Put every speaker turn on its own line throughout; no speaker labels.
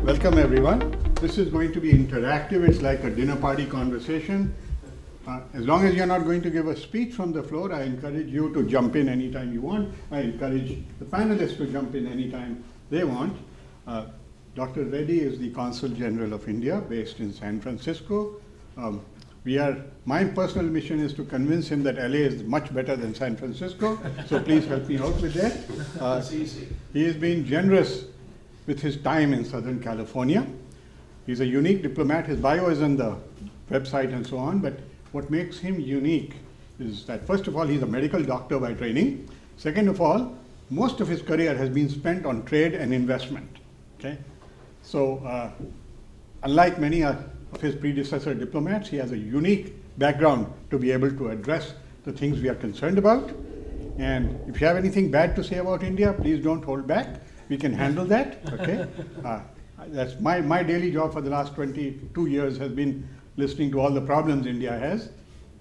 Welcome everyone. This is going to be interactive. It's like a dinner party conversation. As long as you're not going to give a speech from the floor, I encourage you to jump in anytime you want. I encourage the panelists to jump in anytime they want. Dr. Reddy is the Consul General of India based in San Francisco. My personal mission is to convince him that LA is much better than San Francisco, so please help me out with that.
That's easy.
He has been generous with his time in Southern California. He's a unique diplomat. His bio is on the website and so on, but what makes him unique is that, first of all, he's a medical doctor by training. Second of all, most of his career has been spent on trade and investment. Okay? So, unlike many of his predecessor diplomats, he has a unique background to be able to address the things we are concerned about. And if you have anything bad to say about India, please don't hold back. We can handle that. Okay? That's my daily job for the last 22 years has been listening to all the problems India has.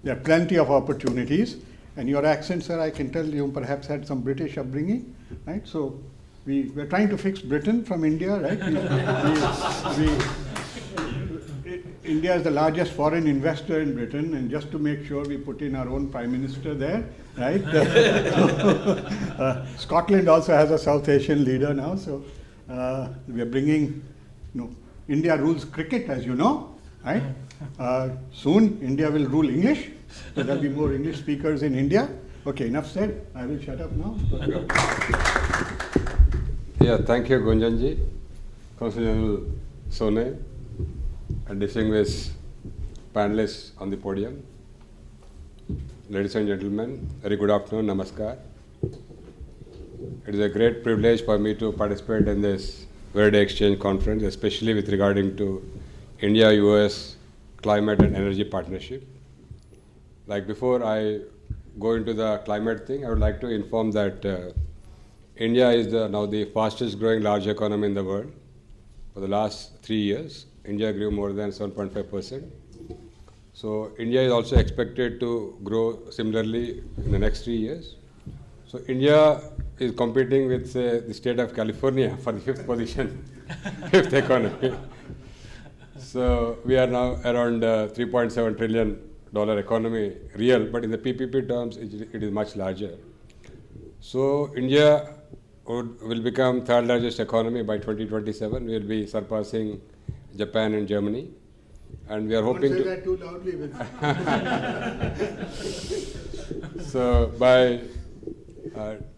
There are plenty of opportunities. And your accent, sir, I can tell you perhaps had some British upbringing, right? So we're trying to fix Britain from India, right? India is the largest foreign investor in Britain, and just to make sure we put in our own prime minister there, right? Scotland also has a South Asian leader now, so we are bringing, India rules cricket, as you know, right? Soon India will rule English, so there'll be more English speakers in India. Okay, enough said. I will shut up now.
Yeah, thank you, Gunjan ji, Consul General Sone, and distinguished panelists on the podium. Ladies and gentlemen, very good afternoon, namaskar. It is a great privilege for me to participate in this Reddy Exchange Conference, especially with regarding to India-US climate and energy partnership. Like before I go into the climate thing, I would like to inform that India is now the fastest growing large economy in the world. For the last 3 years, India grew more than 7.5%. So India is also expected to grow similarly in the next 3 years. So India is competing with, say, the state of California for the 5th position, 5th economy. So we are now around $3.7 trillion economy real, but in the PPP terms, it is much larger. So India will become third largest economy by 2027. We will be surpassing Japan and Germany, and we are hoping
Don't say
to.
that too loudly.
So by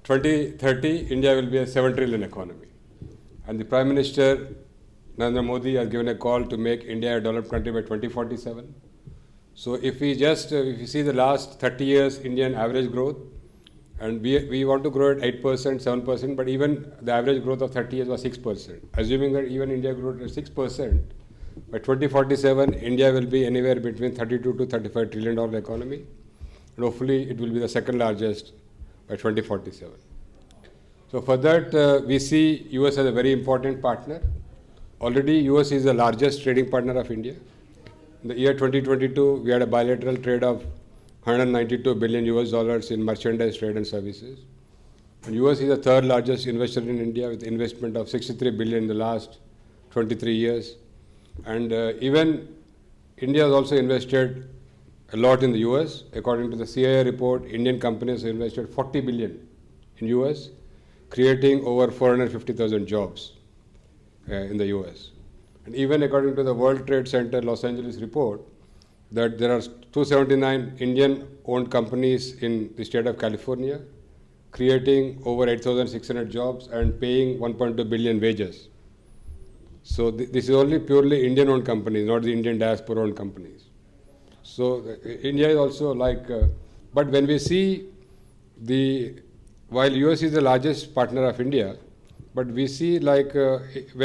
2030, India will be a 7 trillion economy, and the Prime Minister Narendra Modi has given a call to make India a developed country by 2047. So if we see the last 30 years Indian average growth, and we want to grow at 8%, 7%, but even the average growth of 30 years was 6%. Assuming that even India grew at 6%, by 2047, India will be anywhere between $32 to $35 trillion economy, and hopefully it will be the second largest by 2047. So for that, we see US as a very important partner. Already, US is the largest trading partner of India. In the year 2022, we had a bilateral trade of $192 billion in merchandise trade and services. And US is the third largest investor in India with investment of $63 billion in the last 23 years. And even India has also invested a lot in the US. According to the CIA report, Indian companies have invested $40 billion in US, creating over 450,000 jobs in the US. And even according to the World Trade Center Los Angeles report, that there are 279 Indian-owned companies in the state of California, creating over 8,600 jobs and paying 1.2 billion wages. So this is only purely Indian-owned companies, not the Indian diaspora-owned companies. So India is also like, but when we see while US is the largest partner of India, but we see like if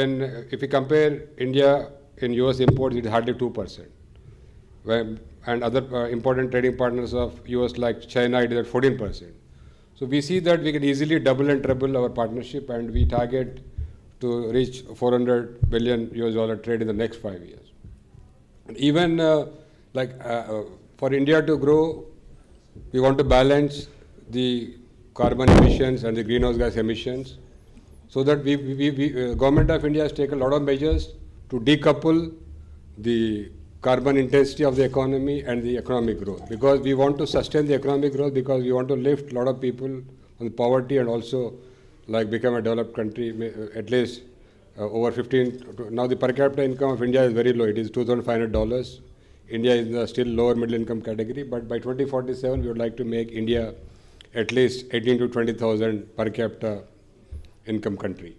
we compare India in US imports, it is hardly 2%. And other important trading partners of US like China, it is at 14%. So we see that we can easily double and treble our partnership, and we target to reach $400 billion trade in the next 5 years. And even for India to grow, we want to balance the carbon emissions and the greenhouse gas emissions. so that Government of India has taken a lot of measures to decouple the carbon intensity of the economy and the economic growth, because we want to sustain the economic growth, because we want to lift a lot of people from poverty and also like become a developed country, at least over 15. Now the per capita income of India is very low. It is $2,500. India is in the still lower middle income category, but by 2047 we would like to make India at least 18 to 20,000 per capita income country.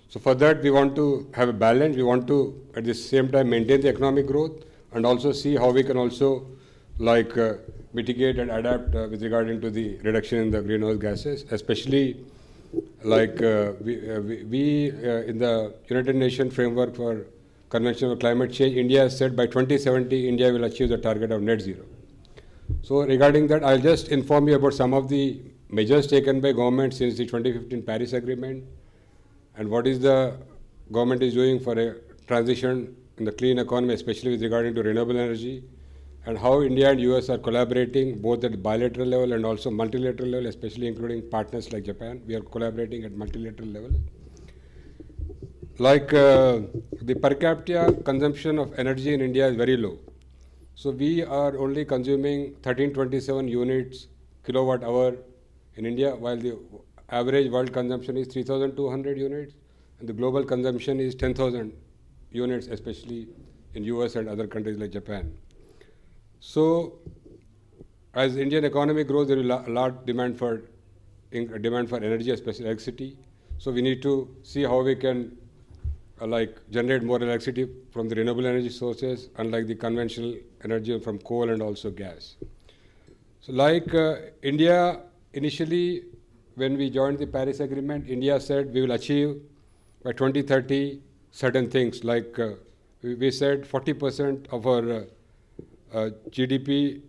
So for that we want to have a balance. We want to at the same time maintain the economic growth and also see how we can also like mitigate and adapt with regarding to the reduction in the greenhouse gases, especially like we in the United Nations framework for Convention on Climate Change, India has said by 2070 India will achieve the target of net zero. So regarding that, I'll just inform you about some of the measures taken by government since the 2015 Paris Agreement and what is the government is doing for a transition in the clean economy, especially with regarding to renewable energy, and how India and US are collaborating both at bilateral level and also multilateral level, especially including partners like Japan. We are collaborating at multilateral level. Like the per capita consumption of energy in India is very low. So we are only consuming 1327 units kilowatt hour in India, while the average world consumption is 3,200 units, and the global consumption is 10,000 units, especially in US and other countries like Japan. So as Indian economy grows, there is a lot demand for energy, especially electricity. So we need to see how we can like generate more electricity from the renewable energy sources, unlike the conventional energy from coal and also gas. So like India, initially when we joined the Paris Agreement, India said we will achieve by 2030 certain things, like we said 40% of our GDP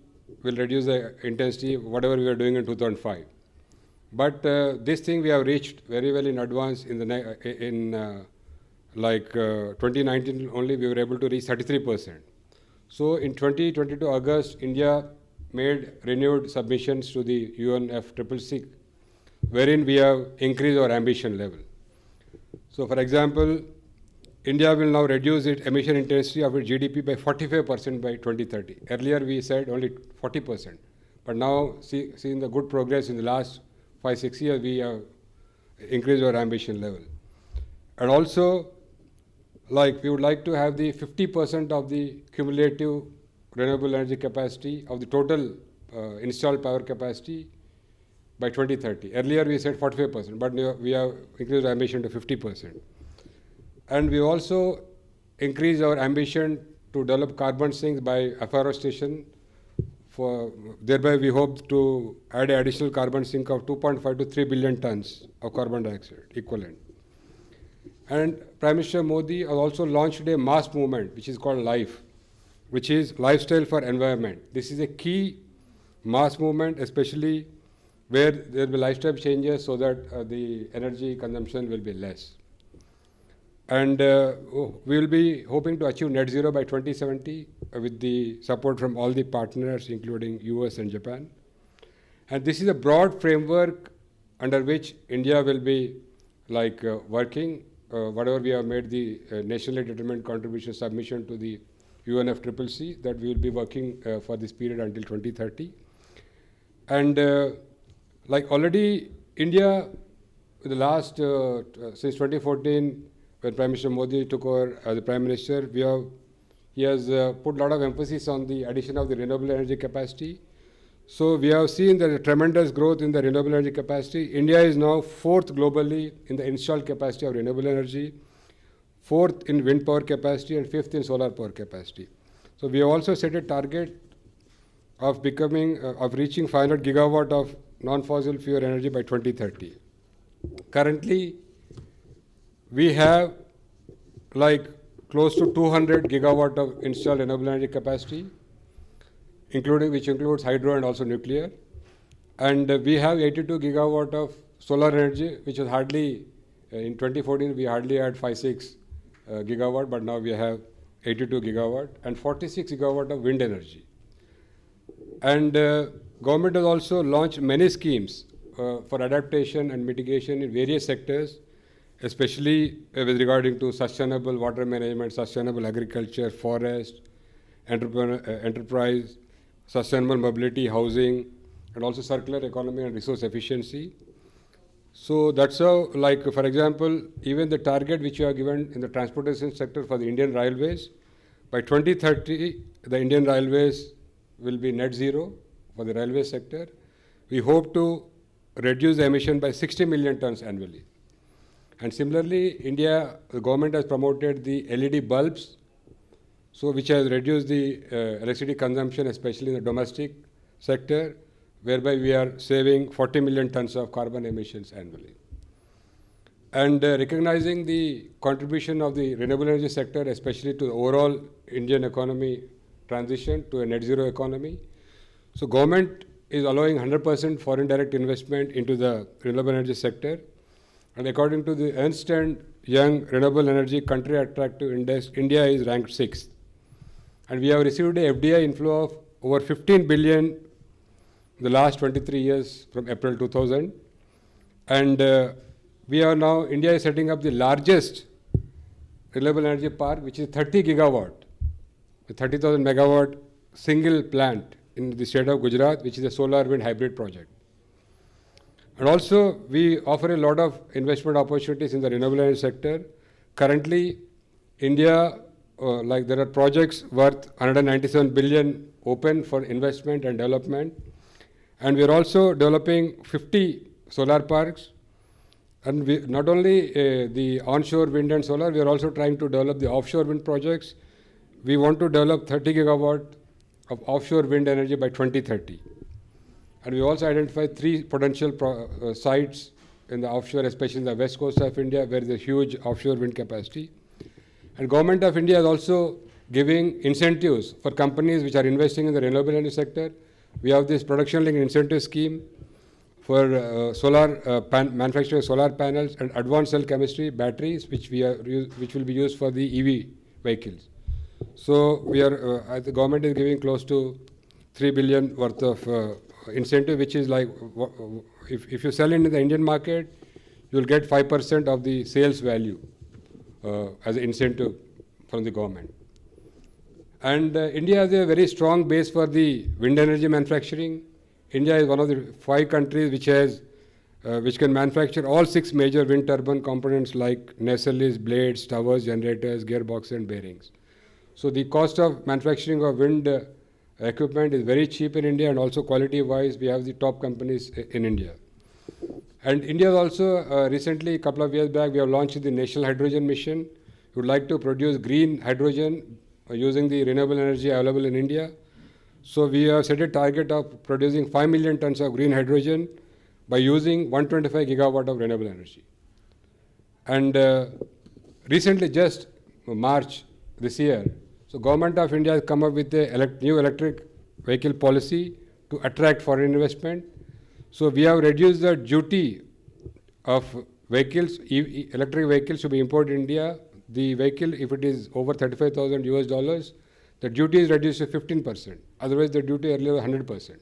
will reduce the intensity, whatever we were doing in 2005. But this thing we have reached very well in advance in the 2019 only we were able to reach 33%. So in 2022 August, India made renewed submissions to the UNFCCC, wherein we have increased our ambition level. So for example, India will now reduce its emission intensity of its GDP by 45% by 2030. Earlier we said only 40%. But now, seeing the good progress in the last 5-6 years, we have increased our ambition level. And also, like we would like to have the 50% of the cumulative renewable energy capacity of the total installed power capacity by 2030. Earlier we said 45%, but we have increased our ambition to 50%. And we also increased our ambition to develop carbon sinks by afforestation. Thereby we hope to add an additional carbon sink of 2.5 to 3 billion tons of carbon dioxide equivalent. And Prime Minister Modi has also launched a mass movement which is called LIFE, which is Lifestyle for Environment. This is a key mass movement, especially where there will be lifestyle changes so that the energy consumption will be less. And we will be hoping to achieve net zero by 2070 with the support from all the partners, including US and Japan. And this is a broad framework under which India will be working. Whatever we have made the nationally determined contribution submission to the UNFCCC, that we will be working for this period until 2030. And already India, in the last, since 2014, when Prime Minister Modi took over as the Prime Minister, he has put a lot of emphasis on the addition of the renewable energy capacity. So we have seen the tremendous growth in the renewable energy capacity. India is now 4th globally in the installed capacity of renewable energy, 4th in wind power capacity, and 5th in solar power capacity. So we have also set a target of reaching 500 gigawatt of non-fossil fuel energy by 2030. Currently, we have close to 200 gigawatt of installed renewable energy capacity, which includes hydro and also nuclear. And we have 82 gigawatt of solar energy, which is hardly, in 2014 we hardly had 5-6 gigawatt, but now we have 82 gigawatt and 46 gigawatt of wind energy. And government has also launched many schemes for adaptation and mitigation in various sectors. especially with regarding to sustainable water management, sustainable agriculture, forest, enterprise, sustainable mobility, housing, and also circular economy and resource efficiency. So that's how, like, for example, even the target which you are given in the transportation sector for the Indian Railways, by 2030, the Indian Railways will be net zero for the railway sector. We hope to reduce the emission by 60 million tons annually. And similarly, India, the government has promoted the LED bulbs, so which has reduced the electricity consumption, especially in the domestic sector, whereby we are saving 40 million tons of carbon emissions annually. And recognizing the contribution of the renewable energy sector, especially to the overall Indian economy transition to a net zero economy. So government is allowing 100% foreign direct investment into the renewable energy sector. And according to the Ernst & Young Renewable Energy Country Attractive Index, India is ranked 6th. And we have received a FDI inflow of over 15 billion in the last 23 years from April 2000. And we are now, India is setting up the largest renewable energy park, which is 30 gigawatt, a 30,000 megawatt single plant in the state of Gujarat, which is a solar wind hybrid project. And also, we offer a lot of investment opportunities in the renewable energy sector. Currently, India, there are projects worth 197 billion open for investment and development. And we are also developing 50 solar parks. And we, not only the onshore wind and solar, we are also trying to develop the offshore wind projects. We want to develop 30 gigawatt of offshore wind energy by 2030. And we also identified 3 potential sites in the offshore, especially in the west coast of India, where there is a huge offshore wind capacity. And Government of India is also giving incentives for companies which are investing in the renewable energy sector. We have this production linked incentive scheme for manufacturing solar panels and advanced cell chemistry batteries, which will be used for the EV vehicles. So we are, the government is giving close to 3 billion worth of incentive, which is like, if you sell in the Indian market, you will get 5% of the sales value as an incentive from the government. And India has a very strong base for the wind energy manufacturing. India is one of the 5 countries which can manufacture all 6 major wind turbine components like nacelles, blades, towers, generators, gearboxes, and bearings. So the cost of manufacturing of wind equipment is very cheap in India, and also quality-wise, we have the top companies in India. And India also recently, a couple of years back, we have launched the National Hydrogen Mission. We would like to produce green hydrogen using the renewable energy available in India. So we have set a target of producing 5 million tons of green hydrogen by using 125 gigawatt of renewable energy. And recently, just March this year, so Government of India has come up with a new electric vehicle policy to attract foreign investment. So we have reduced the duty of vehicles, electric vehicles to be imported in India. The vehicle, if it is over $35,000 US, the duty is reduced to 15%. Otherwise, the duty earlier was 100%.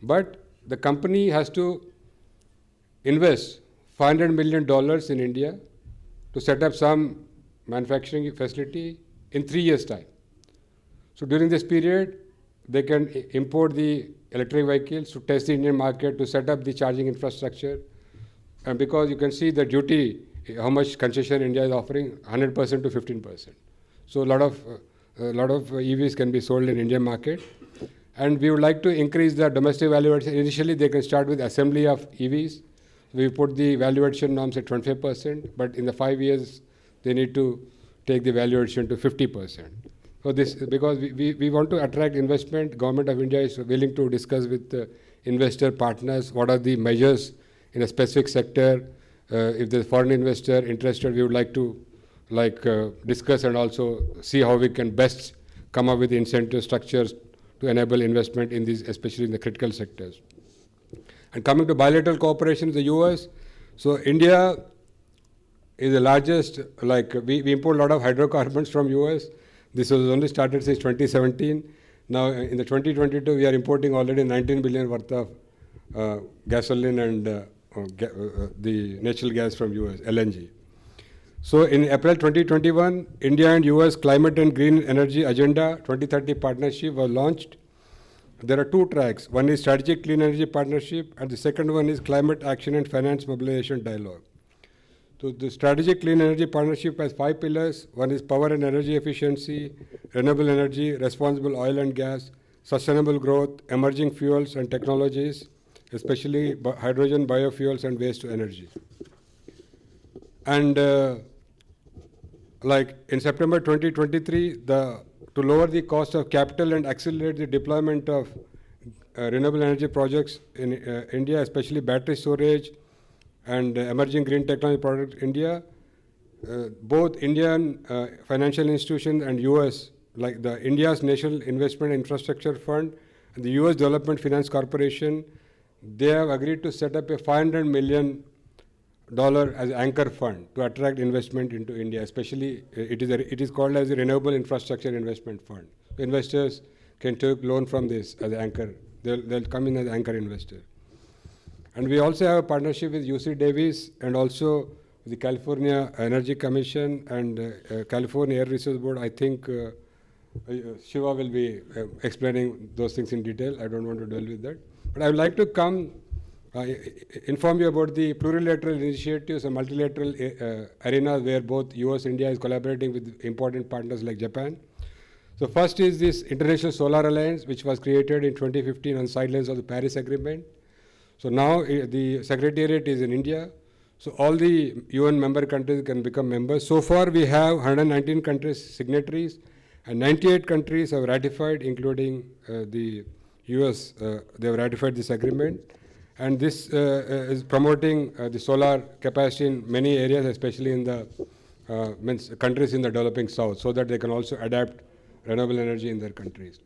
But the company has to invest $500 million in India to set up some manufacturing facility in 3 years' time. So during this period, they can import the electric vehicles to test the Indian market, to set up the charging infrastructure. And because you can see the duty, how much concession India is offering, 100% to 15%. So a lot of EVs can be sold in Indian market. And we would like to increase the domestic value addition. Initially, they can start with assembly of EVs. We put the value addition norms at 25%, but in the 5 years, they need to take the value addition to 50%. So this, because we want to attract investment, Government of India is willing to discuss with investor partners what are the measures in a specific sector. If there's foreign investor interested, we would like to discuss and also see how we can best come up with incentive structures to enable investment in these, especially in the critical sectors. And coming to bilateral cooperation with the US, so India is the largest, we import a lot of hydrocarbons from US. This was only started since 2017. Now in the 2022, we are importing already 19 billion worth of gasoline and the natural gas from US, LNG. So in April 2021, India and US Climate and Green Energy Agenda 2030 Partnership was launched. There are two tracks. One is Strategic Clean Energy Partnership, and the second one is Climate Action and Finance Mobilization Dialogue. So the Strategic Clean Energy Partnership has 5 pillars. One is power and energy efficiency, renewable energy, responsible oil and gas, sustainable growth, emerging fuels and technologies, especially hydrogen, biofuels, and waste to energy. And like in September 2023, to lower the cost of capital and accelerate the deployment of renewable energy projects in India, especially battery storage and emerging green technology products in India, both Indian financial institutions and US, like the India's National Investment Infrastructure Fund and the US Development Finance Corporation, they have agreed to set up a $500 million as an anchor fund to attract investment into India. Especially, it is called as a Renewable Infrastructure Investment Fund. Investors can take loan from this as an anchor. They'll come in as anchor investor. And we also have a partnership with UC Davis and also the California Energy Commission and California Air Resources Board. I think Siva will be explaining those things in detail. I don't want to dwell with that. But I would like to inform you about the plurilateral initiatives and multilateral arenas where both US and India is collaborating with important partners like Japan. So first is this International Solar Alliance, which was created in 2015 on sidelines of the Paris Agreement. So now the Secretariat is in India. So all the UN member countries can become members. So far we have 119 countries signatories and 98 countries have ratified, including the US. They have ratified this agreement. And this is promoting the solar capacity in many areas, especially in the countries in the developing south, so that they can also adapt renewable energy in their countries.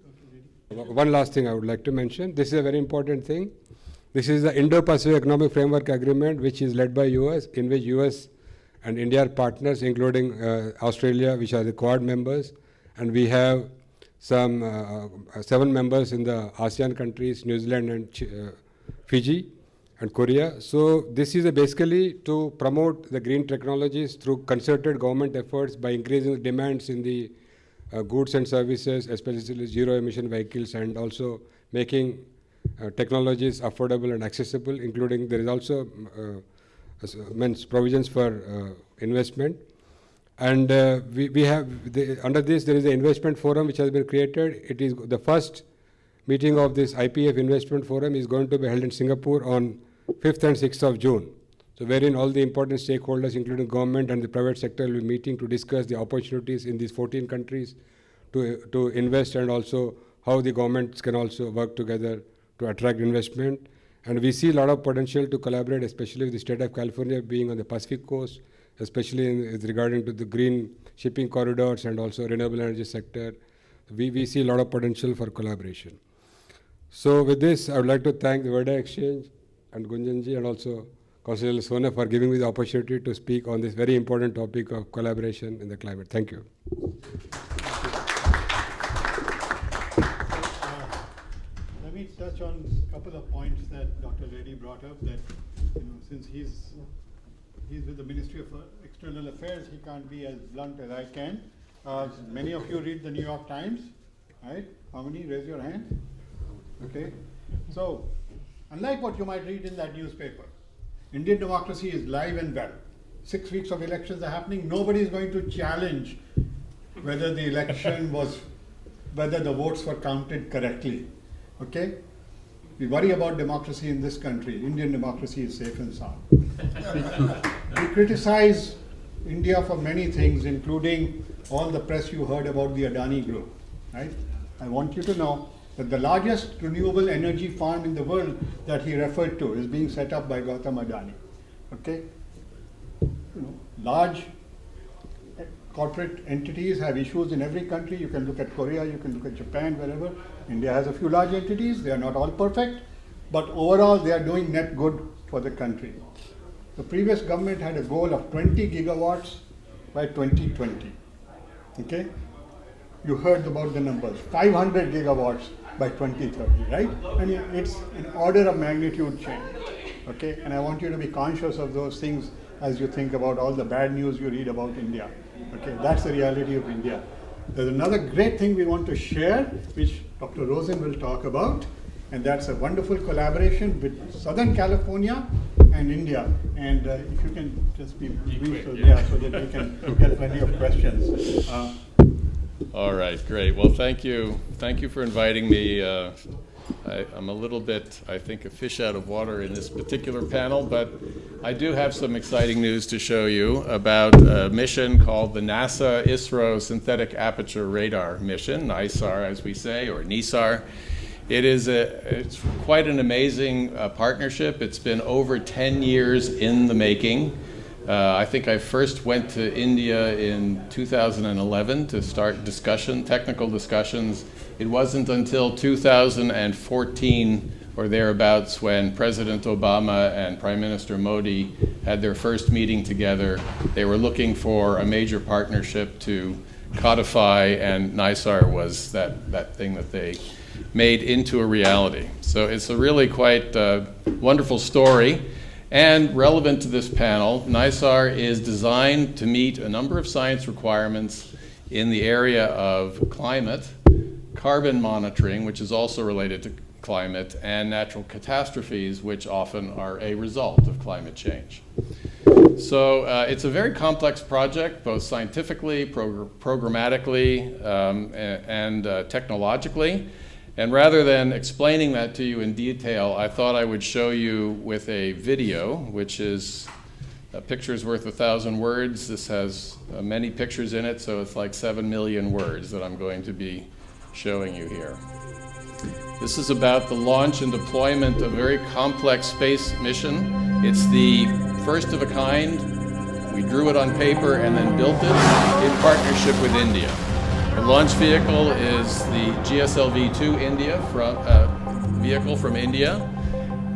One last thing I would like to mention. This is a very important thing. This is the Indo-Pacific Economic Framework Agreement, which is led by US, in which US and India are partners, including Australia, which are the Quad members. And we have some 7 members in the ASEAN countries, New Zealand and Fiji and Korea. So this is basically to promote the green technologies through concerted government efforts by increasing the demands in the goods and services, especially zero emission vehicles, and also making technologies affordable and accessible, including there is also provisions for investment. And we have, under this there is an investment forum which has been created. It is the first meeting of this IPF Investment Forum is going to be held in Singapore on 5th and 6th of June. So wherein all the important stakeholders, including government and the private sector, will be meeting to discuss the opportunities in these 14 countries to invest, and also how the governments can also work together to attract investment. And we see a lot of potential to collaborate, especially with the state of California being on the Pacific coast, especially regarding to the green shipping corridors and also renewable energy sector. We see a lot of potential for collaboration. So with this, I would like to thank the Verda Exchange and Gunjanji and also Consul Sona for giving me the opportunity to speak on this very important topic of collaboration in the climate. Thank you.
Let me touch on a couple of points that Dr. Reddy brought up, that since he's with the Ministry of External Affairs, he can't be as blunt as I can. Many of you read the New York Times, right? How many? Raise your hand. Okay. So, unlike what you might read in that newspaper, Indian democracy is live and well. 6 weeks of elections are happening. Nobody is going to challenge whether the election whether the votes were counted correctly. Okay? We worry about democracy in this country. Indian democracy is safe and sound. We criticize India for many things, including all the press you heard about the Adani group, right? I want you to know that the largest renewable energy farm in the world that he referred to is being set up by Gautam Adani. Okay? Large corporate entities have issues in every country. You can look at Korea, you can look at Japan, wherever. India has a few large entities. They are not all perfect, but overall they are doing net good for the country. The previous government had a goal of 20 gigawatts by 2020. Okay? You heard about the numbers, 500 gigawatts by 2030, right? I mean, it's an order of magnitude change, okay? And I want you to be conscious of those things as you think about all the bad news you read about India. Okay, that's the reality of India. There's another great thing we want to share, which Dr. Rosen will talk about, and that's a wonderful collaboration with Southern California and India. And if you can just be brief, so that we can get plenty of questions.
All right, great. Well, thank you. Thank you for inviting me. I'm a little bit, I think, a fish out of water in this particular panel, but I do have some exciting news to show you about a mission called the NASA-ISRO Synthetic Aperture Radar Mission, NISAR as we say, or NISAR. It's quite an amazing partnership. It's been over 10 years in the making. I think I first went to India in 2011 to start technical discussions. It wasn't until 2014 or thereabouts when President Obama and Prime Minister Modi had their first meeting together. They were looking for a major partnership to codify, and NISAR was that thing that they made into a reality. So it's a really quite wonderful story. And relevant to this panel, NISAR is designed to meet a number of science requirements in the area of climate, carbon monitoring, which is also related to climate, and natural catastrophes, which often are a result of climate change. So it's a very complex project, both scientifically, programmatically, and technologically. And rather than explaining that to you in detail, I thought I would show you with a video, which is a picture's worth 1,000 words. This has many pictures in it, so it's like 7 million words that I'm going to be showing you here. This is about the launch and deployment of a very complex space mission. It's the first of a kind. We drew it on paper and then built it in partnership with India. The launch vehicle is the GSLV-2 vehicle from India,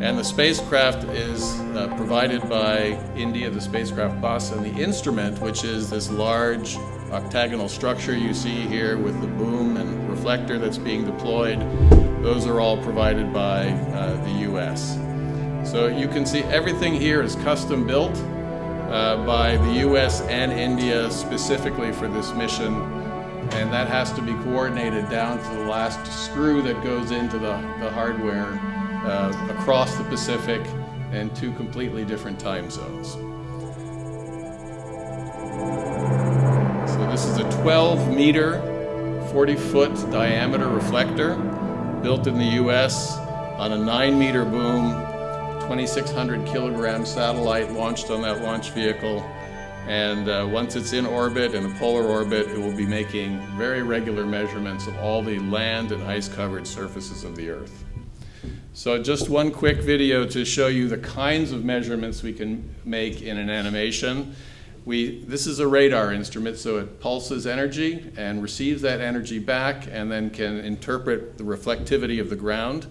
and the spacecraft is provided by India, the spacecraft bus, and the instrument, which is this large octagonal structure you see here with the boom and reflector that's being deployed. Those are all provided by the US. So you can see everything here is custom built by the US and India specifically for this mission. And that has to be coordinated down to the last screw that goes into the hardware across the Pacific in 2 completely different time zones. So this is a 12-meter, 40-foot diameter reflector built in the US on a 9-meter boom, 2,600-kilogram satellite launched on that launch vehicle. And once it's in orbit, in a polar orbit, it will be making very regular measurements of all the land and ice-covered surfaces of the Earth. So just one quick video to show you the kinds of measurements we can make in an animation. This is a radar instrument, so it pulses energy and receives that energy back and then can interpret the reflectivity of the ground.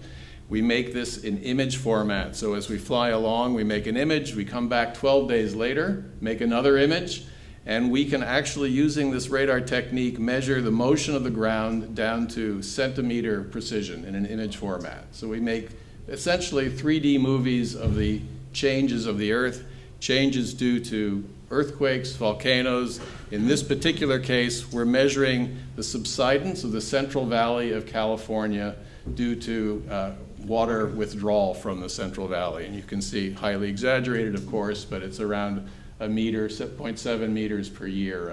We make this in image format. So as we fly along, we make an image, we come back 12 days later, make another image, and we can actually, using this radar technique, measure the motion of the ground down to centimeter precision in an image format. So we make essentially 3D movies of the changes of the Earth, changes due to earthquakes, volcanoes. In this particular case, we're measuring the subsidence of the Central Valley of California due to water withdrawal from the Central Valley. And you can see, highly exaggerated, of course, but it's around a meter, 0.7 meters per year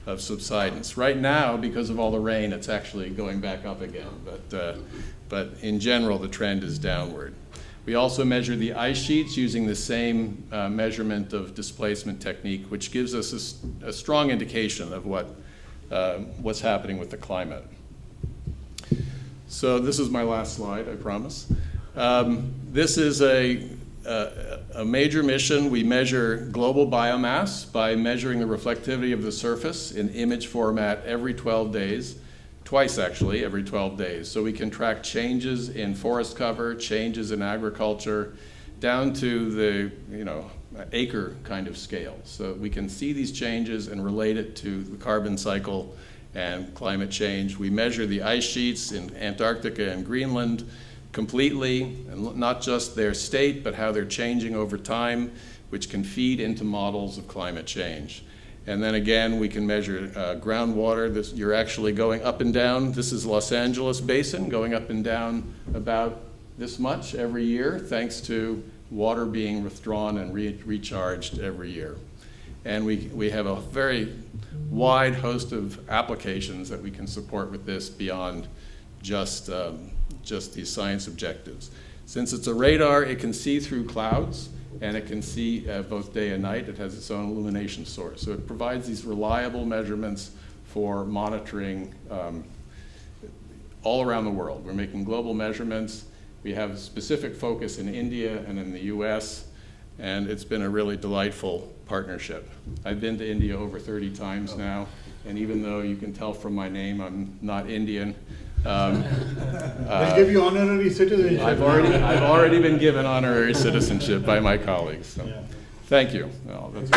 of subsidence. Right now, because of all the rain, it's actually going back up again. But in general, the trend is downward. We also measure the ice sheets using the same measurement of displacement technique, which gives us a strong indication of what's happening with the climate. So this is my last slide, I promise. This is a major mission. We measure global biomass by measuring the reflectivity of the surface in image format every 12 days, twice actually, every 12 days. So we can track changes in forest cover, changes in agriculture, down to the acre kind of scale. So we can see these changes and relate it to the carbon cycle and climate change. We measure the ice sheets in Antarctica and Greenland completely, and not just their state, but how they're changing over time, which can feed into models of climate change. And then again, we can measure groundwater. You're actually going up and down. This is Los Angeles Basin, going up and down about this much every year, thanks to water being withdrawn and recharged every year. And we have a very wide host of applications that we can support with this beyond just these science objectives. Since it's a radar, it can see through clouds, and it can see both day and night. It has its own illumination source. So it provides these reliable measurements for monitoring all around the world. We're making global measurements. We have a specific focus in India and in the US, and it's been a really delightful partnership. I've been to India over 30 times now, and even though you can tell from my name I'm not Indian,
They give you honorary citizenship.
I've already been given honorary citizenship by my colleagues. So. Yeah. Thank you. Well, that's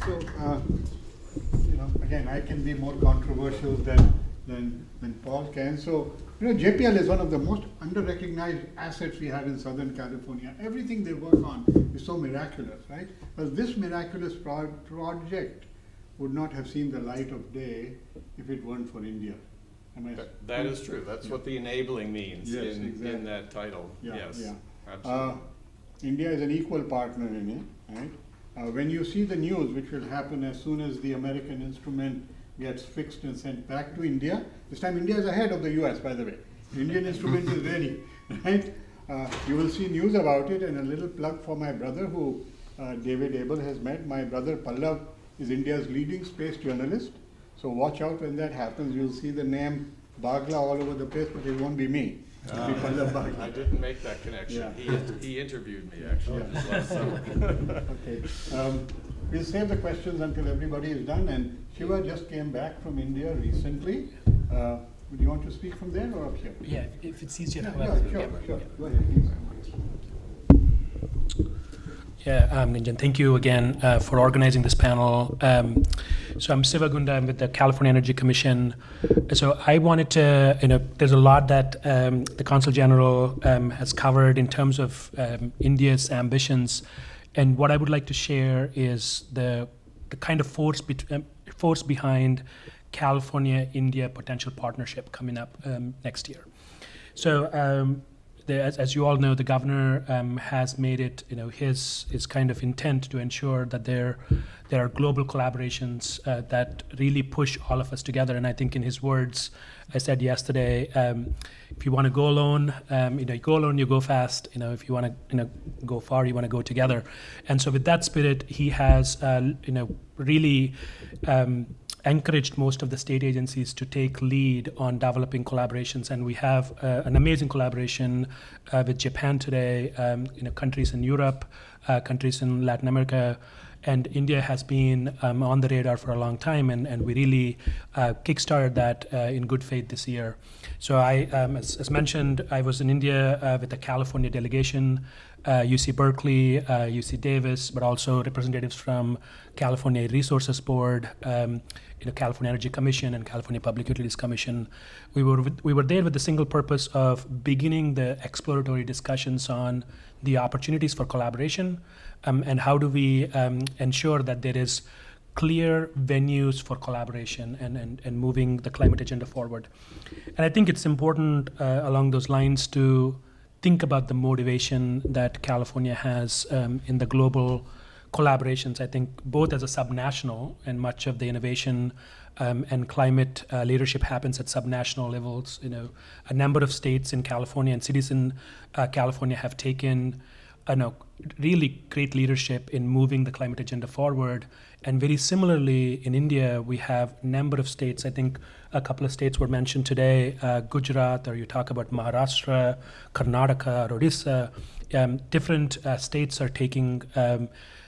So, again, I can be more controversial than Paul can. So, JPL is one of the most under-recognized assets we have in Southern California. Everything they work on is so miraculous, right? But this miraculous project would not have seen the light of day if it weren't for India.
That is true. That's what the enabling means
exactly.
in that title. Yes, absolutely.
India is an equal partner in it, right? When you see the news, which will happen as soon as the American instrument gets fixed and sent back to India, this time India is ahead of the US, by the way. The Indian instrument is ready, right? You will see news about it, and a little plug for my brother who David Abel has met. My brother Pallav is India's leading space journalist. So watch out when that happens. You'll see the name Bagla all over the place, but it won't be me. It'll be Pallav Bagla.
I didn't make that connection.
Yeah.
He interviewed me, actually, just last summer.
Okay. We'll save the questions until everybody is done. And Siva just came back from India recently. Would you want to speak from there or up here?
Yeah, if it's easier.
Sure. Go ahead, please.
Yeah, Gunjan, thank you again for organizing this panel. So I'm Siva Gunda, I'm with the California Energy Commission. So I wanted to, there's a lot that the Consul General has covered in terms of India's ambitions. And what I would like to share is the kind of force behind California-India potential partnership coming up next year. So as you all know, the governor has made it, his kind of intent to ensure that there are global collaborations that really push all of us together. And I think in his words, I said yesterday, if you want to go alone, you go alone, you go fast. If you want to, go far, you want to go together. And so with that spirit, he has, really encouraged most of the state agencies to take lead on developing collaborations, and we have an amazing collaboration with Japan today, countries in Europe, countries in Latin America, and India has been on the radar for a long time, and we really kickstarted that in good faith this year. So I, as mentioned, I was in India with the California delegation, UC Berkeley, UC Davis, but also representatives from California Resources Board, California Energy Commission and California Public Utilities Commission. We were there with the single purpose of beginning the exploratory discussions on the opportunities for collaboration and how do we ensure that there is clear venues for collaboration and moving the climate agenda forward. And I think it's important along those lines to think about the motivation that California has in the global collaborations. I think both as a subnational, and much of the innovation and climate leadership happens at subnational levels. A number of states in California and cities in California have taken really great leadership in moving the climate agenda forward. And very similarly, in India, we have a number of states. I think a couple of states were mentioned today, Gujarat, or you talk about Maharashtra, Karnataka, Odisha. Different states are taking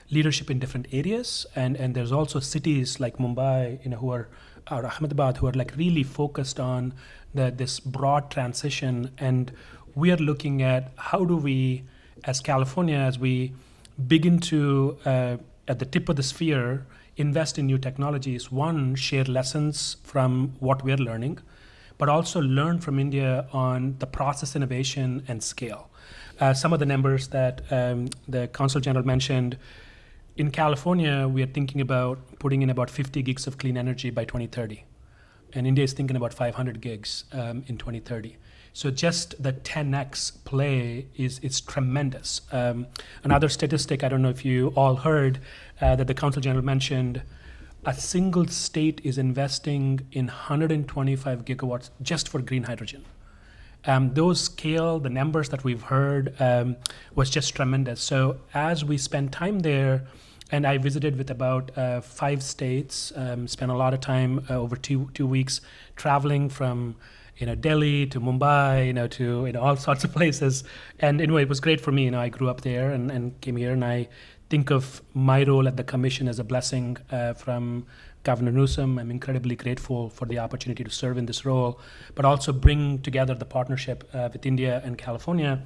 leadership in different areas. And there's also cities like Mumbai, or Ahmedabad, who are like really focused on this broad transition. And we are looking at how do we, as California, as we begin to, at the tip of the sphere, invest in new technologies, one, share lessons from what we're learning, but also learn from India on the process innovation and scale. Some of the numbers that the Consul General mentioned, in California, we are thinking about putting in about 50 gigs of clean energy by 2030. And India is thinking about 500 gigs in 2030. So just the 10x play is tremendous. Another statistic, I don't know if you all heard, that the Consul General mentioned, a single state is investing in 125 gigawatts just for green hydrogen. Those scale, the numbers that we've heard was just tremendous. So as we spend time there, and I visited with about 5 states, spent a lot of time over two weeks traveling from Delhi to Mumbai, to all sorts of places. And anyway, it was great for me. I grew up there and came here, and I think of my role at the commission as a blessing from Governor Newsom. I'm incredibly grateful for the opportunity to serve in this role, but also bring together the partnership with India and California.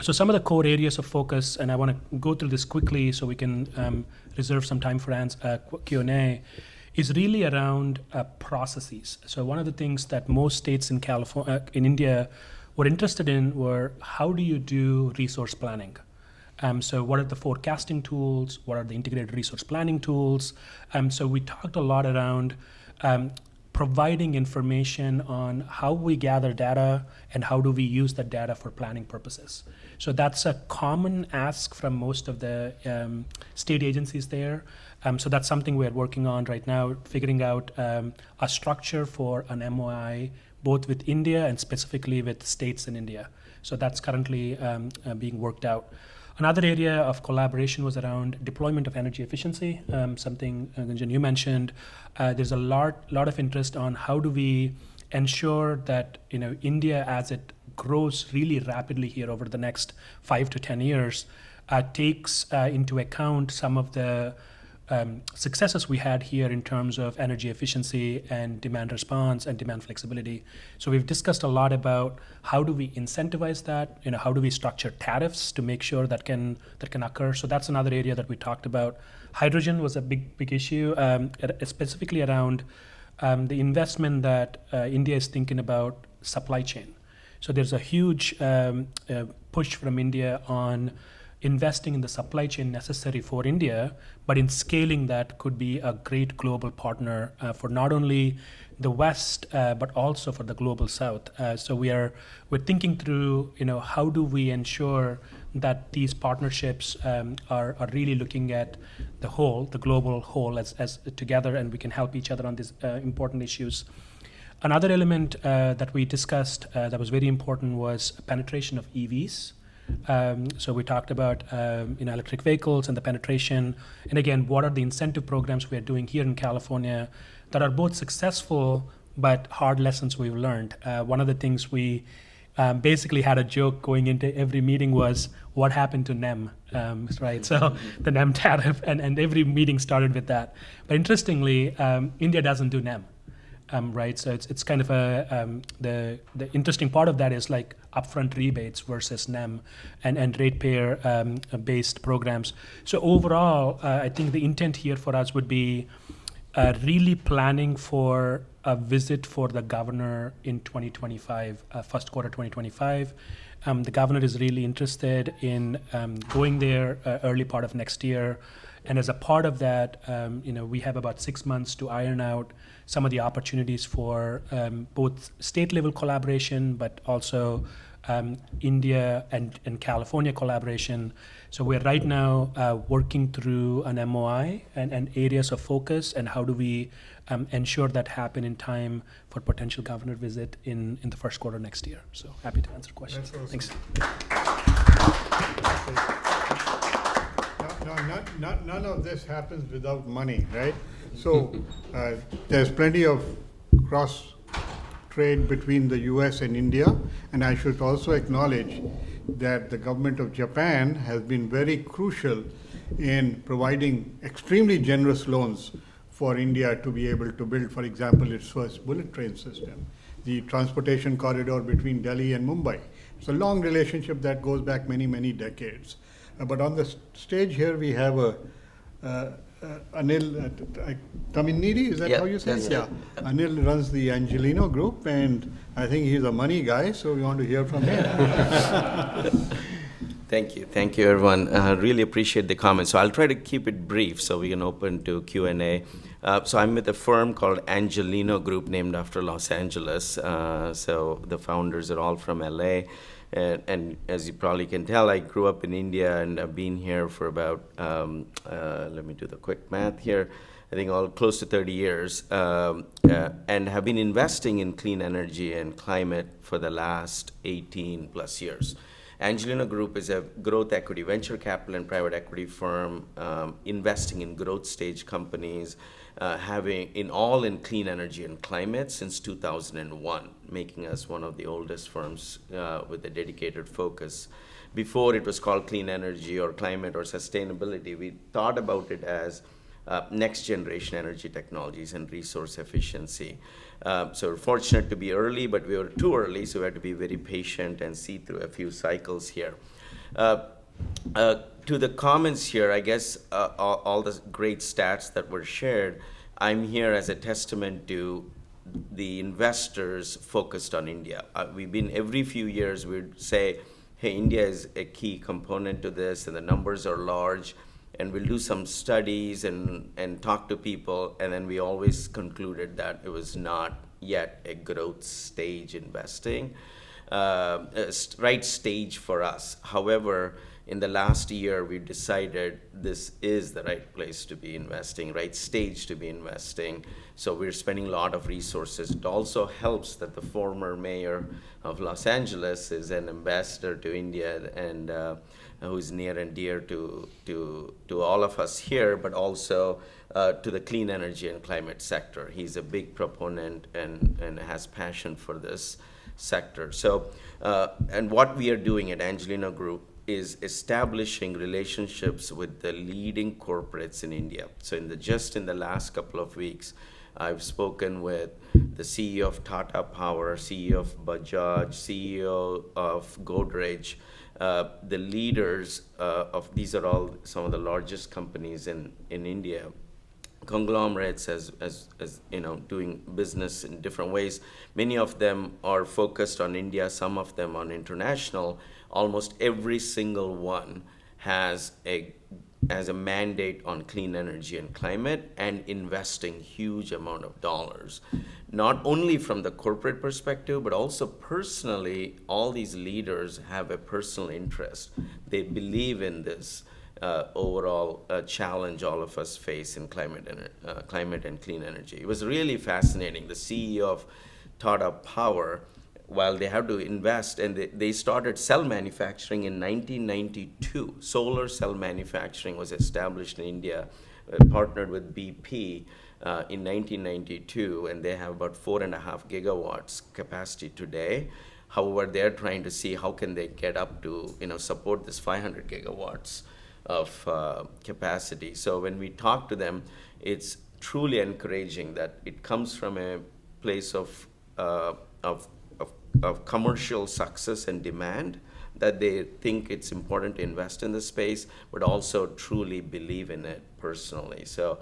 So some of the core areas of focus, and I want to go through this quickly so we can reserve some time for Q&A, is really around processes. So one of the things that most states in in India were interested in were, how do you do resource planning? So what are the forecasting tools? What are the integrated resource planning tools? So we talked a lot around providing information on how we gather data and how do we use that data for planning purposes. So that's a common ask from most of the state agencies there. So that's something we're working on right now, figuring out a structure for an MOI, both with India and specifically with states in India. So that's currently being worked out. Another area of collaboration was around deployment of energy efficiency, something, Gunjan, you mentioned. There's a lot of interest on how do we ensure that India, as it grows really rapidly here over the next 5 to 10 years, takes into account some of the successes we had here in terms of energy efficiency and demand response and demand flexibility. So we've discussed a lot about how do we incentivize that, how do we structure tariffs to make sure that can occur. So that's another area that we talked about. Hydrogen was a big issue, specifically around the investment that India is thinking about supply chain. So there's a huge push from India on investing in the supply chain necessary for India, but in scaling that could be a great global partner for not only the West, but also for the global South. So we're thinking through, how do we ensure that these partnerships are really looking at the whole, the global whole as together, and we can help each other on these important issues. Another element that we discussed that was very important was penetration of EVs. So we talked about electric vehicles and the penetration, and again, what are the incentive programs we are doing here in California that are both successful but hard lessons we've learned. One of the things we basically had a joke going into every meeting was, what happened to NEM, right? So the NEM tariff, and every meeting started with that. But interestingly, India doesn't do NEM. Right, so it's kind of the interesting part of that is like upfront rebates versus NEM and ratepayer based programs. So overall, I think the intent here for us would be really planning for a visit for the governor in 2025, first quarter 2025. The governor is really interested in going there early part of next year. And as a part of that, we have about 6 months to iron out some of the opportunities for both state level collaboration, but also India and California collaboration. So we're right now working through an MOI and areas of focus, and how do we ensure that happen in time for potential governor visit in the first quarter next year. So happy to answer questions.
That's awesome.
Thanks.
None of this happens without money, right? So there's plenty of cross trade between the US and India, and I should also acknowledge that the government of Japan has been very crucial in providing extremely generous loans for India to be able to build, for example, its first bullet train system, the transportation corridor between Delhi and Mumbai. It's a long relationship that goes back many, many decades. But on the stage here, we have Anil Taminidi, is that
Yeah,
how you say it?
that's
Yeah. Anil runs the Angelino group, and I think he's a money guy, so we want to hear from him.
Thank you, everyone. Really appreciate the comments. So I'll try to keep it brief so we can open to Q&A. So I'm with a firm called Angelino Group, named after Los Angeles. So the founders are all from LA. And as you probably can tell, I grew up in India and I've been here for about, let me do the quick math here, I think all close to 30 years, and have been investing in clean energy and climate for the last 18 plus years. Angelino Group is a growth equity, venture capital and private equity firm, investing in growth stage companies, having in clean energy and climate since 2001, making us one of the oldest firms with a dedicated focus. Before it was called clean energy or climate or sustainability, we thought about it as next generation energy technologies and resource efficiency. So we're fortunate to be early, but we were too early, so we had to be very patient and see through a few cycles here. To the comments here, I guess all the great stats that were shared, I'm here as a testament to the investors focused on India. We've been, every few years, we'd say, hey, India is a key component to this, and the numbers are large, and we'll do some studies and talk to people, and then we always concluded that it was not yet a growth stage investing, right stage for us. However, in the last year, we decided this is the right place to be investing, right stage to be investing. So we're spending a lot of resources. It also helps that the former mayor of Los Angeles is an ambassador to India, and who's near and dear to all of us here, but also to the clean energy and climate sector. He's a big proponent and has passion for this sector. So, and what we are doing at Angelino Group is establishing relationships with the leading corporates in India. So just in the last couple of weeks, I've spoken with the CEO of Tata Power, CEO of Bajaj, CEO of Godrej, the leaders of, these are all some of the largest companies in India, conglomerates as you know, doing business in different ways. Many of them are focused on India, some of them on international. Almost every single one has a mandate on clean energy and climate and investing huge amount of dollars. Not only from the corporate perspective, but also personally, all these leaders have a personal interest. They believe in this overall challenge all of us face in climate and clean energy. It was really fascinating. The CEO of Tata Power, while they have to invest, and they started cell manufacturing in 1992. Solar cell manufacturing was established in India, partnered with BP in 1992, and they have about 4.5 gigawatts capacity today. However, they're trying to see how can they get up to, you know, support this 500 gigawatts of capacity. So when we talk to them, it's truly encouraging that it comes from a place of commercial success and demand, that they think it's important to invest in the space, but also truly believe in it personally. So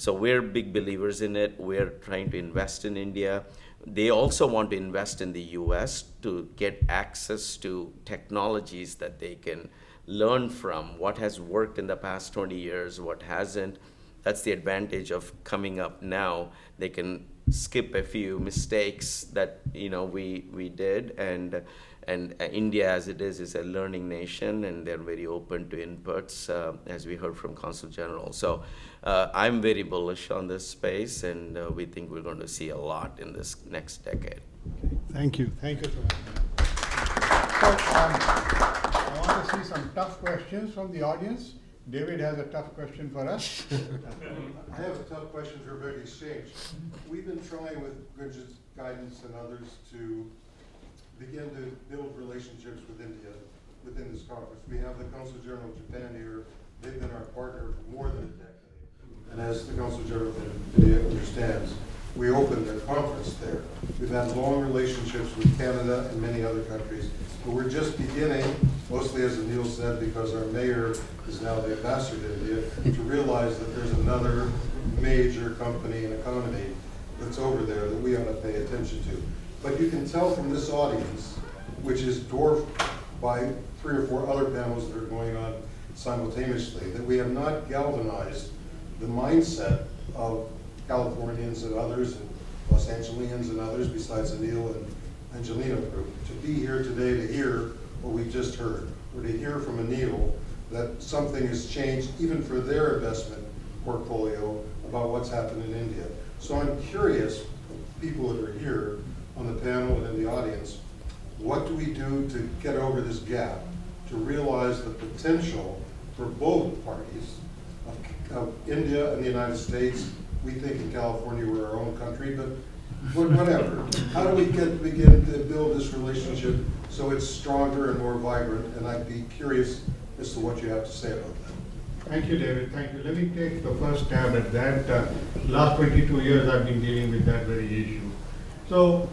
we're big believers in it. We're trying to invest in India. They also want to invest in the US to get access to technologies that they can learn from, what has worked in the past 20 years, what hasn't. That's the advantage of coming up now. They can skip a few mistakes that, you know, we did, and India as it is a learning nation, and they're very open to inputs, as we heard from Consul General. So I'm very bullish on this space, and we think we're going to see a lot in this next decade.
Okay. Thank you for that. So, I want to see some tough questions from the audience. David has a tough question for us.
I have a tough question for everybody exchange. We've been trying with Gunjan's guidance and others to begin to build relationships with India within this conference. We have the Consul General of Japan here. They've been our partner for more than a decade. And as the Consul General of India understands, we opened a conference there. We've had long relationships with Canada and many other countries, but we're just beginning, mostly as Anil said, because our mayor is now the ambassador to India, to realize that there's another major company and economy that's over there that we ought to pay attention to. But you can tell from this audience, which is dwarfed by 3 or 4 other panels that are going on simultaneously, that we have not galvanized the mindset of Californians and others, and Los Angeles and others, besides Anil and Angelina Group, to be here today to hear what we just heard, or to hear from Anil that something has changed even for their investment portfolio about what's happened in India. So I'm curious, people that are here on the panel and in the audience, what do we do to get over this gap, to realize the potential for both parties of India and the United States? We think in California we're our own country, but whatever. How do we begin to build this relationship so it's stronger and more vibrant? And I'd be curious as to what you have to say about that.
Thank you, David. Thank you. Let me take the first stab at that. Last 22 years I've been dealing with that very issue. So,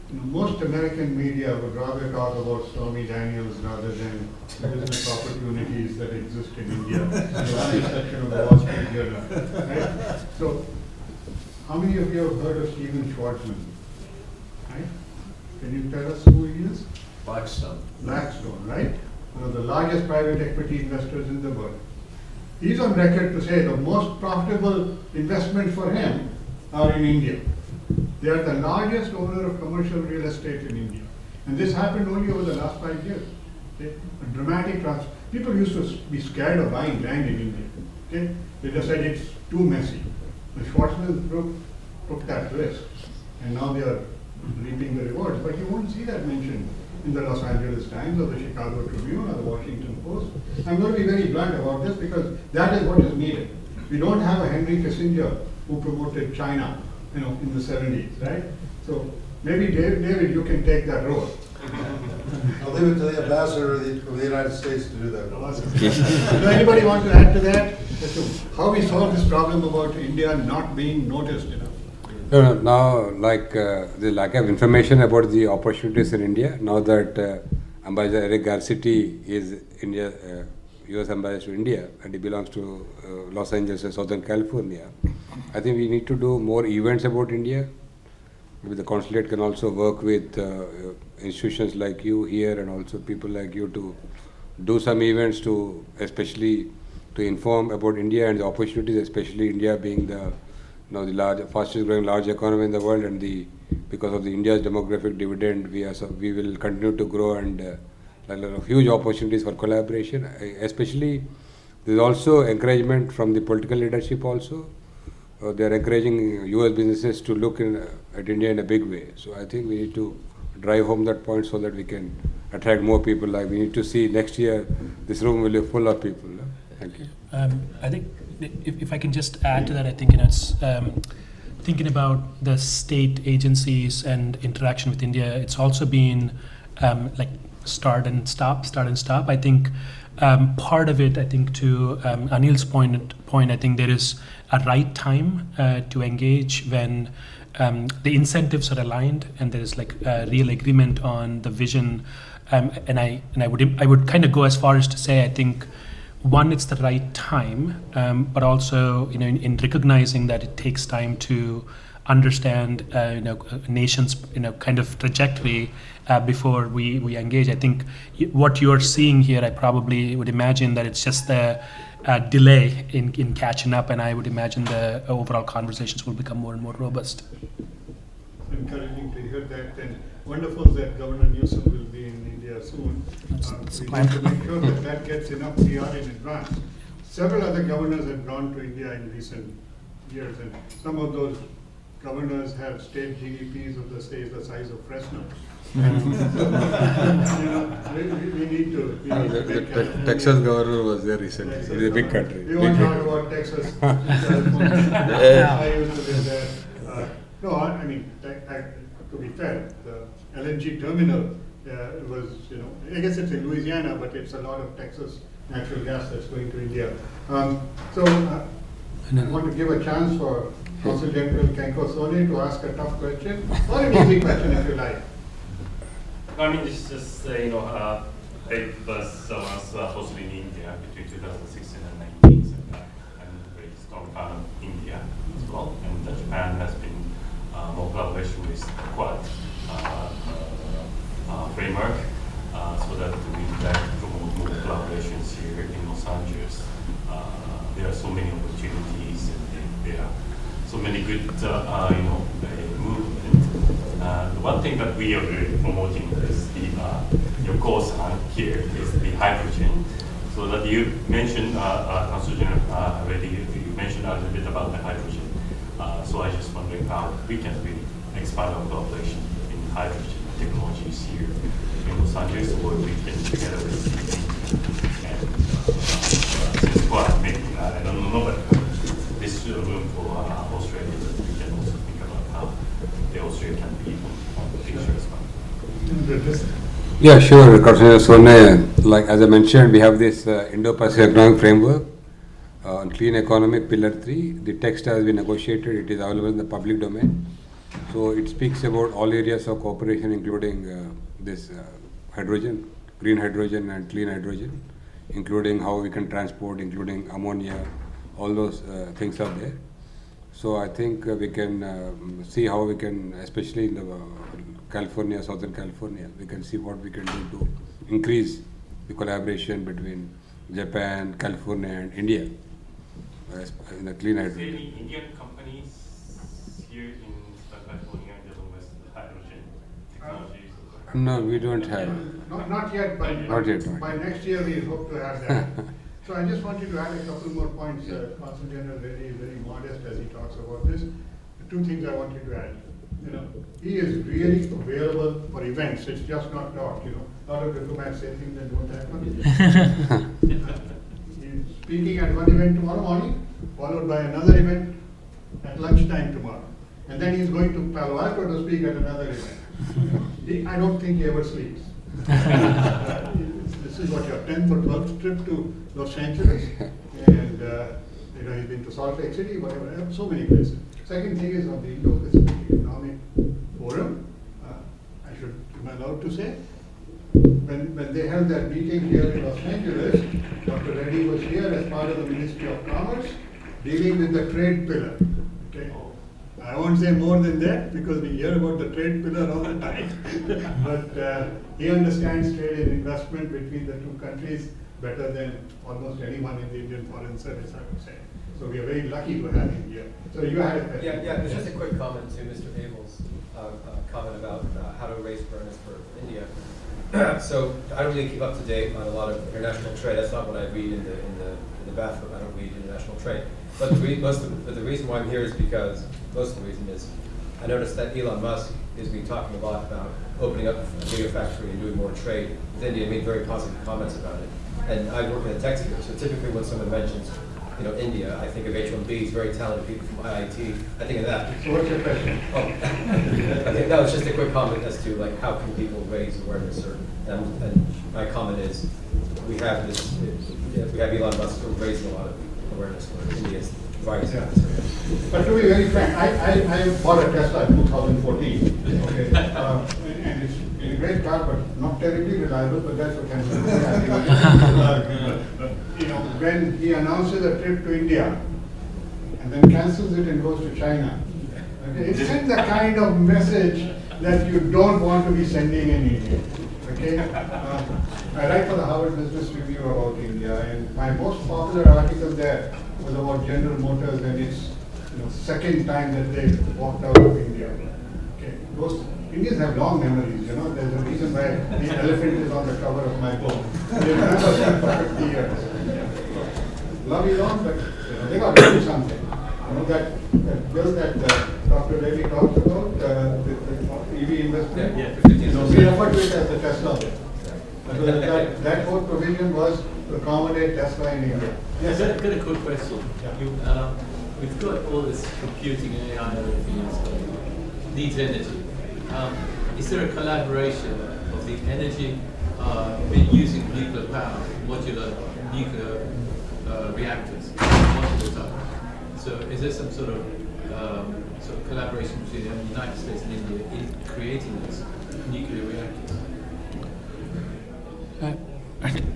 most American media would rather talk about Stormy Daniels rather than the business opportunities that exist in India. The last section of the Wall Street Journal. Right? So, how many of you have heard of Steven Schwarzman? Right? Can you tell us who he is?
Blackstone.
Blackstone, right? One of the largest private equity investors in the world. He's on record to say the most profitable investments for him are in India. They are the largest owner of commercial real estate in India. And this happened only over the last 5 years. Okay? A dramatic transfer. People used to be scared of buying land in India. Okay? They just said it's too messy. The Schwarzman Group took that risk, and now they are reaping the rewards. But you won't see that mentioned in the Los Angeles Times or the Chicago Tribune or the Washington Post. I'm going to be very blunt about this because that is what is needed. We don't have a Henry Kissinger who promoted China, in the 70s, right? So maybe David, you can take that role.
I'll leave it to the ambassador of the United States to do that.
Does anybody want to add to that? As to how we solve this problem about India not being noticed enough?
Now, like the lack of information about the opportunities in India, now that Ambassador Eric Garcetti is India, US Ambassador to India, and he belongs to Los Angeles and Southern California, I think we need to do more events about India. Maybe the Consulate can also work with institutions like you here and also people like you to do some events to especially to inform about India and the opportunities, especially India being the fastest growing large economy in the world, and because of the India's demographic dividend, we will continue to grow, and huge opportunities for collaboration. Especially, there is also encouragement from the political leadership also. They are encouraging US businesses to look at India in a big way. So I think we need to drive home that point so that we can attract more people. Like we need to see next year this room will be full of people. Thank you.
I think if I can just add to that, I think it's thinking about the state agencies and interaction with India. It's also been like start and stop. I think part of it, I think to Anil's point, I think there is a right time to engage when the incentives are aligned and there is like a real agreement on the vision. And I would kind of go as far as to say, I think one, it's the right time, but also in recognizing that it takes time to understand nation's kind of trajectory before we engage. I think what you're seeing here, I probably would imagine that it's just the delay in catching up, and I would imagine the overall conversations will become more and more robust.
Encouraging to hear that, and wonderful that Governor Newsom will be in India soon.
That's
We
plan.
need to make sure that gets enough PR in advance. Several other governors have gone to India in recent years, and some of those governors have state GDPs of the size of Fresno. We need to.
The Texas governor was there recently. It is a big country.
We won't talk about Texas. I used to live there. No, I mean, to be fair, the LNG terminal was, I guess it's in Louisiana, but it's a lot of Texas natural gas that's going to India.
And
I
then-
want to give a chance for Consul General Kenko Soni to ask a tough question, or an easy question if you like.
I mean, this is just, it was supposed to be in India between 2016 and 19, so I'm a very strong fan of India as well, and Japan has been more collaboration with Quad framework, so that we like to promote more collaborations here in Los Angeles. There are so many opportunities, and there are so many good, movement. The one thing that we are really promoting is your course here is the hydrogen. So that you mentioned, Consul General already, you mentioned a little bit about the hydrogen. So I just wondering how we can really expand our collaboration in hydrogen technologies here in Los Angeles, or we can together with and Squad, maybe, I don't know, but this is a room for Australia that we can also think about how the Australia can be on the picture as well.
Yeah, sure, Consul. So, like as I mentioned, we have this Indo-Pacific Economic Framework on clean economy, Pillar 3. The text has been negotiated. It is available in the public domain. So it speaks about all areas of cooperation, including this hydrogen, green hydrogen and clean hydrogen, including how we can transport, including ammonia, all those things are there. So I think we can see how we can, especially in the California, Southern California, we can see what we can do to increase the collaboration between Japan, California and India in the clean
Is there
hydrogen.
any Indian companies here in California dealing with hydrogen technologies?
No, we don't have.
Not yet, but
Not yet, not
by next year we hope to have that. So I just wanted to add a couple more points. Consul General Reddy is very modest as he talks about this. The two things I wanted to add. He is really available for events. It's just not talk. A lot of diplomats say things that don't happen. He's speaking at one event tomorrow morning, followed by another event at lunchtime tomorrow, and then he's going to Palo Alto to speak at another event. I don't think he ever sleeps. This is what your 10th or 12th trip to Los Angeles, and he's been to Salt Lake City, whatever, so many places. Second thing is on the Indo-Pacific Economic Forum. I should be allowed to say, when they held that meeting here in Los Angeles, Dr. Reddy was here as part of the Ministry of Commerce, dealing with the trade pillar. Okay. I won't say more than that because we hear about the trade pillar all the time. But he understands trade and investment between the two countries better than almost anyone in the Indian Foreign Service, I would say. So we are very lucky to have him here. So you had a question.
Yeah, it's just a quick comment to Mr. Abel's comment about how to raise awareness for India. So I don't really keep up to date on a lot of international trade. That's not what I read in the bathroom. I don't read international trade. But the reason why I'm here is because most of the reason is I noticed that Elon Musk has been talking a lot about opening up a gigafactory and doing more trade with India. He made very positive comments about it. And I work in a tech sphere, so typically when someone mentions India, I think of H-1Bs, very talented people from IIT. I think of that.
So what's your question?
Oh, okay, that was just a quick comment as to how can people raise awareness, and my comment is we have Elon Musk raising a lot of awareness for India's device.
Yeah. But to be very frank, I bought a Tesla in 2014. Okay, and it's a great car, but not terribly reliable. But that's what I'm when he announces a trip to India and then cancels it and goes to China, okay, it sends a kind of message that you don't want to be sending in India. Okay, I write for the Harvard Business Review about India, and my most popular article there was about General Motors and its second time that they walked out of India. Okay, those Indians have long memories. There's a reason why the elephant is on the cover of my book. They remember that for 50 years. Love Elon, but they got to do something. That bill that Dr. Reddy talked about, the EV investment.
Yeah, 15%.
We refer to it as the Tesla bill. That whole provision was to accommodate Tesla in India.
Yes, I've got a quick question.
Yeah.
We've got all this computing and AI and everything else going on. Needs energy. Is there a collaboration of the energy using nuclear power, modular nuclear reactors, modular type? So So is there some sort of collaboration between the United States and India in creating these nuclear reactors?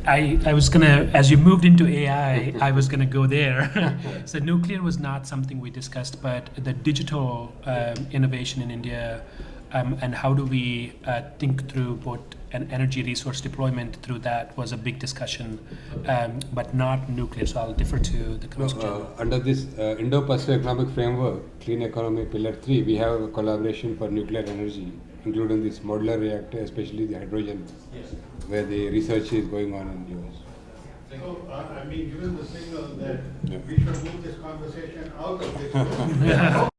I was gonna, as you moved into AI, I was gonna go there. So nuclear was not something we discussed, but the digital innovation in India, and how do we think through both an energy resource deployment through that was a big discussion, but not nuclear. So I'll defer to the Consul.
Under this Indo-Pacific Economic Framework, Clean Economy Pillar 3, we have a collaboration for nuclear energy, including this modular reactor, especially the hydrogen, where the research is going on in the US.
So, I mean, given the signal that
Yeah.
we should move this conversation out of this room,